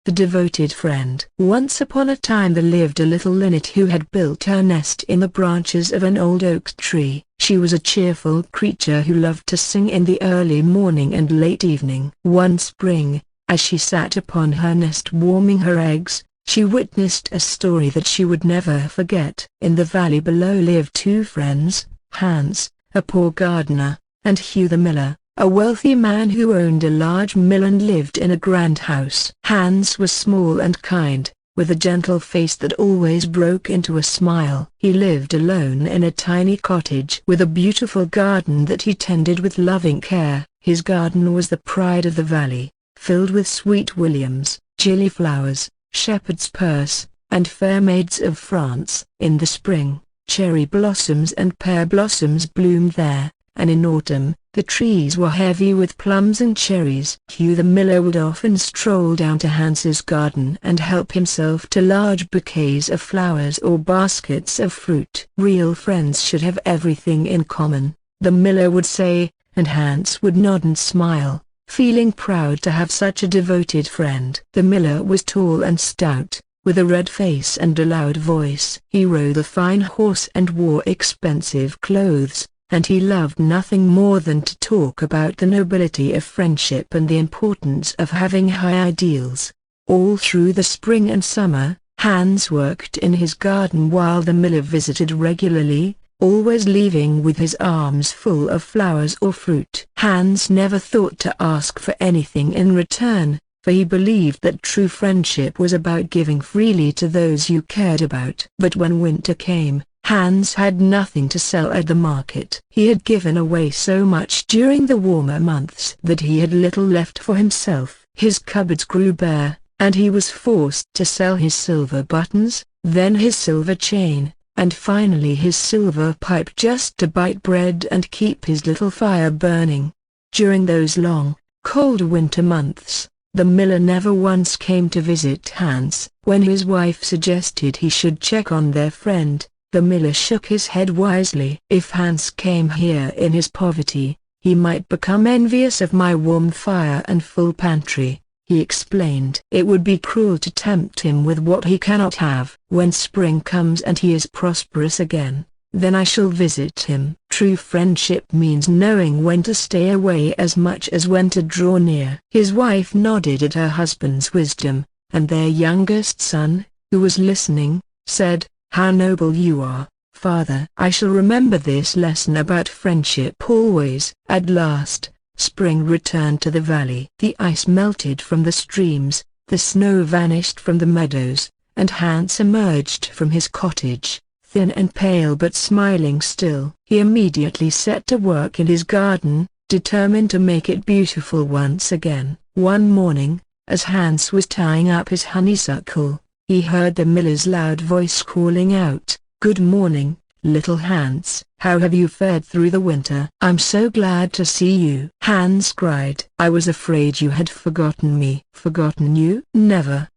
The devoted friend. Once upon a time there lived a little linnet who had built her nest in the branches of an old oak tree. She was a cheerful creature who loved to sing in the early morning and late evening. One spring, as she sat upon her nest warming her eggs, she witnessed a story that she would never forget. In the valley below lived two friends, Hans, a poor gardener, and Hugh the miller, a wealthy man who owned a large mill and lived in a grand house. Hans was small and kind, with a gentle face that always broke into a smile. He lived alone in a tiny cottage with a beautiful garden that he tended with loving care. His garden was the pride of the valley, filled with sweet williams, gilliflowers, shepherd's purse, and fair maids of France. In the spring, cherry blossoms and pear blossoms bloomed there, and in autumn, the trees were heavy with plums and cherries. Hugh the miller would often stroll down to Hans's garden and help himself to large bouquets of flowers or baskets of fruit. Real friends should have everything in common, the miller would say, and Hans would nod and smile, feeling proud to have such a devoted friend. The miller was tall and stout, with a red face and a loud voice. He rode a fine horse and wore expensive clothes, and he loved nothing more than to talk about the nobility of friendship and the importance of having high ideals. All through the spring and summer, Hans worked in his garden while the miller visited regularly, always leaving with his arms full of flowers or fruit. Hans never thought to ask for anything in return, for he believed that true friendship was about giving freely to those you cared about. But when winter came, Hans had nothing to sell at the market. He had given away so much during the warmer months that he had little left for himself. His cupboards grew bare, and he was forced to sell his silver buttons, then his silver chain, and finally his silver pipe just to bite bread and keep his little fire burning. During those long, cold winter months, the miller never once came to visit Hans. When his wife suggested he should check on their friend, the miller shook his head wisely. If Hans came here in his poverty, he might become envious of my warm fire and full pantry, he explained. It would be cruel to tempt him with what he cannot have. When spring comes and he is prosperous again, then I shall visit him. True friendship means knowing when to stay away as much as when to draw near. His wife nodded at her husband's wisdom, and their youngest son, who was listening, said, "How noble you are, father. I shall remember this lesson about friendship always." At last, spring returned to the valley. The ice melted from the streams, the snow vanished from the meadows, and Hans emerged from his cottage, thin and pale but smiling still. He immediately set to work in his garden, determined to make it beautiful once again. One morning, as Hans was tying up his honeysuckle, he heard the miller's loud voice calling out, "Good morning, little Hans. How have you fared through the winter? I'm so glad to see you." Hans cried, "I was afraid you had forgotten me." "Forgotten you? Never,"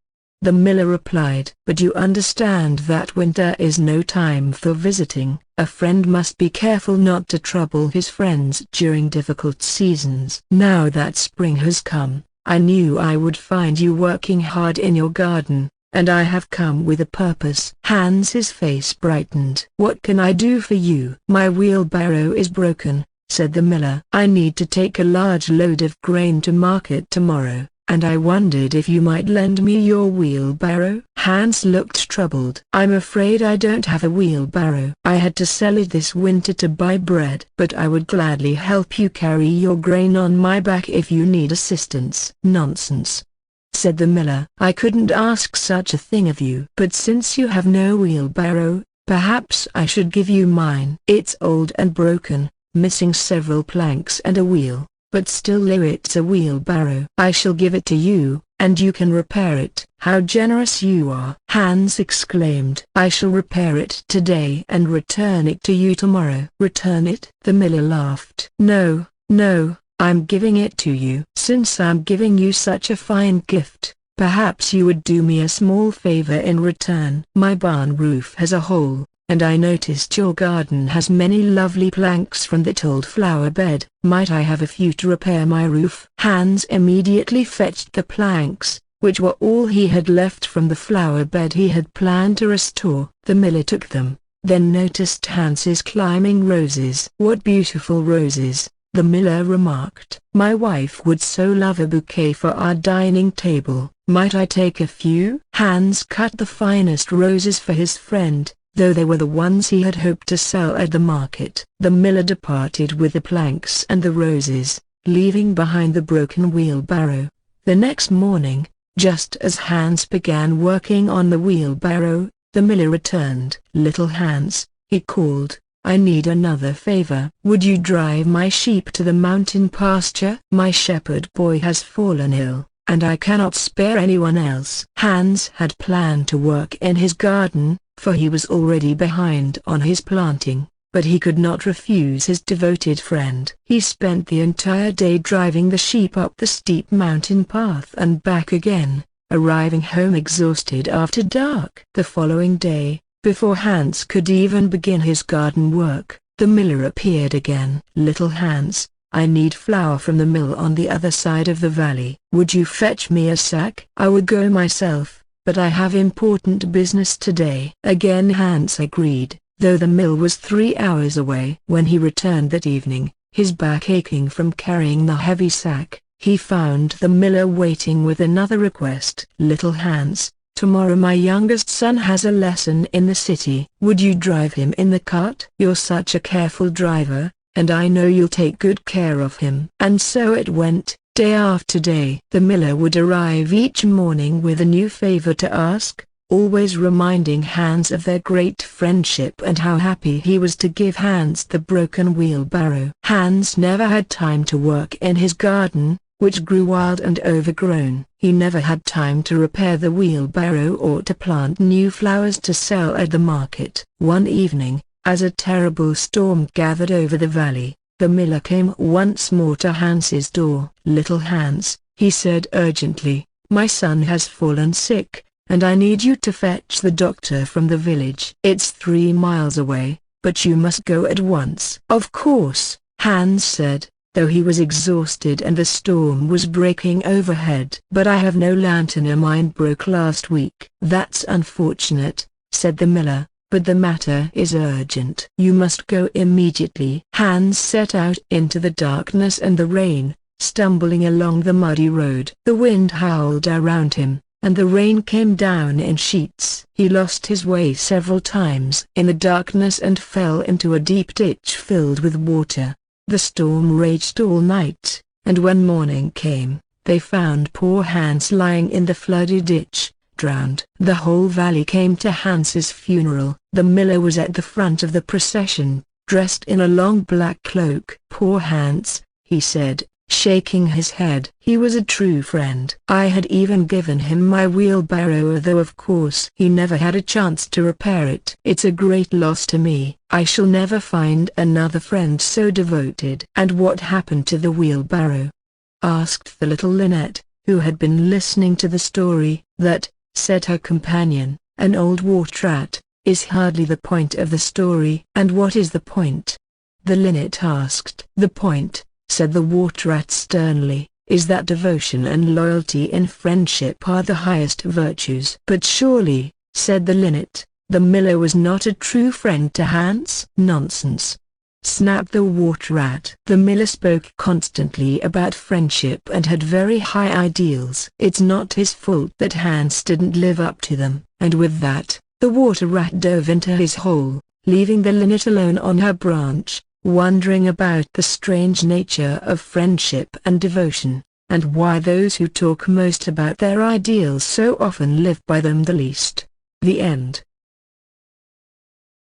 the miller replied. "But you understand that winter is no time for visiting. A friend must be careful not to trouble his friends during difficult seasons. Now that spring has come, I knew I would find you working hard in your garden, and I have come with a purpose." Hans's face brightened. "What can I do for you?" "My wheelbarrow is broken," said the miller. "I need to take a large load of grain to market tomorrow, and I wondered if you might lend me your wheelbarrow." Hans looked troubled. "I'm afraid I don't have a wheelbarrow. I had to sell it this winter to buy bread. But I would gladly help you carry your grain on my back if you need assistance." "Nonsense," said the miller. "I couldn't ask such a thing of you. But since you have no wheelbarrow, perhaps I should give you mine. It's old and broken, missing several planks and a wheel, but still it's a wheelbarrow. I shall give it to you, and you can repair it." "How generous you are!" Hans exclaimed. "I shall repair it today and return it to you tomorrow." "Return it?" the miller laughed. "No, no. I'm giving it to you. Since I'm giving you such a fine gift, perhaps you would do me a small favor in return." "My barn roof has a hole, and I noticed your garden has many lovely planks from that old flower bed. Might I have a few to repair my roof?" Hans immediately fetched the planks, which were all he had left from the flower bed he had planned to restore. The miller took them, then noticed Hans's climbing roses. "What beautiful roses," the miller remarked. "My wife would so love a bouquet for our dining table. Might I take a few?" Hans cut the finest roses for his friend, though they were the ones he had hoped to sell at the market. The miller departed with the planks and the roses, leaving behind the broken wheelbarrow. The next morning, just as Hans began working on the wheelbarrow, the miller returned. "Little Hans," he called, "I need another favor. Would you drive my sheep to the mountain pasture? My shepherd boy has fallen ill, and I cannot spare anyone else." Hans had planned to work in his garden, for he was already behind on his planting, but he could not refuse his devoted friend. He spent the entire day driving the sheep up the steep mountain path and back again, arriving home exhausted after dark. The following day, before Hans could even begin his garden work, the miller appeared again. "Little Hans, I need flour from the mill on the other side of the valley. Would you fetch me a sack?" "I would go myself, but I have important business today." Again Hans agreed, though the mill was 3 hours away. When he returned that evening, his back aching from carrying the heavy sack, he found the miller waiting with another request. "Little Hans, tomorrow my youngest son has a lesson in the city. Would you drive him in the cart? You're such a careful driver, and I know you'll take good care of him." And so it went, day after day. The miller would arrive each morning with a new favor to ask, always reminding Hans of their great friendship and how happy he was to give Hans the broken wheelbarrow. Hans never had time to work in his garden, which grew wild and overgrown. He never had time to repair the wheelbarrow or to plant new flowers to sell at the market. One evening, as a terrible storm gathered over the valley, the miller came once more to Hans's door. "Little Hans," he said urgently, "my son has fallen sick, and I need you to fetch the doctor from the village. It's 3 miles away, but you must go at once." "Of course," Hans said, though he was exhausted and the storm was breaking overhead. "But I have no lantern, mine broke last week." "That's unfortunate," said the miller, "but the matter is urgent. You must go immediately." Hans set out into the darkness and the rain, stumbling along the muddy road. The wind howled around him, and the rain came down in sheets. He lost his way several times in the darkness and fell into a deep ditch filled with water. The storm raged all night, and when morning came, they found poor Hans lying in the flooded ditch, drowned. The whole valley came to Hans's funeral. The miller was at the front of the procession, dressed in a long black cloak. "Poor Hans," he said, shaking his head. "He was a true friend. I had even given him my wheelbarrow, though of course he never had a chance to repair it. It's a great loss to me. I shall never find another friend so devoted." "And what happened to the wheelbarrow?" asked the little Lynette, who had been listening to the story. "That," said her companion, "an old water rat, is hardly the point of the story." "And what is the point?" the linnet asked. "The point," said the water rat sternly, "is that devotion and loyalty in friendship are the highest virtues." "But surely," said the linnet, "the miller was not a true friend to Hans?" "Nonsense!" snapped the water rat. "The miller spoke constantly about friendship and had very high ideals. It's not his fault that Hans didn't live up to them." And with that, the water rat dove into his hole, leaving the linnet alone on her branch, wondering about the strange nature of friendship and devotion, and why those who talk most about their ideals so often live by them the least. The end.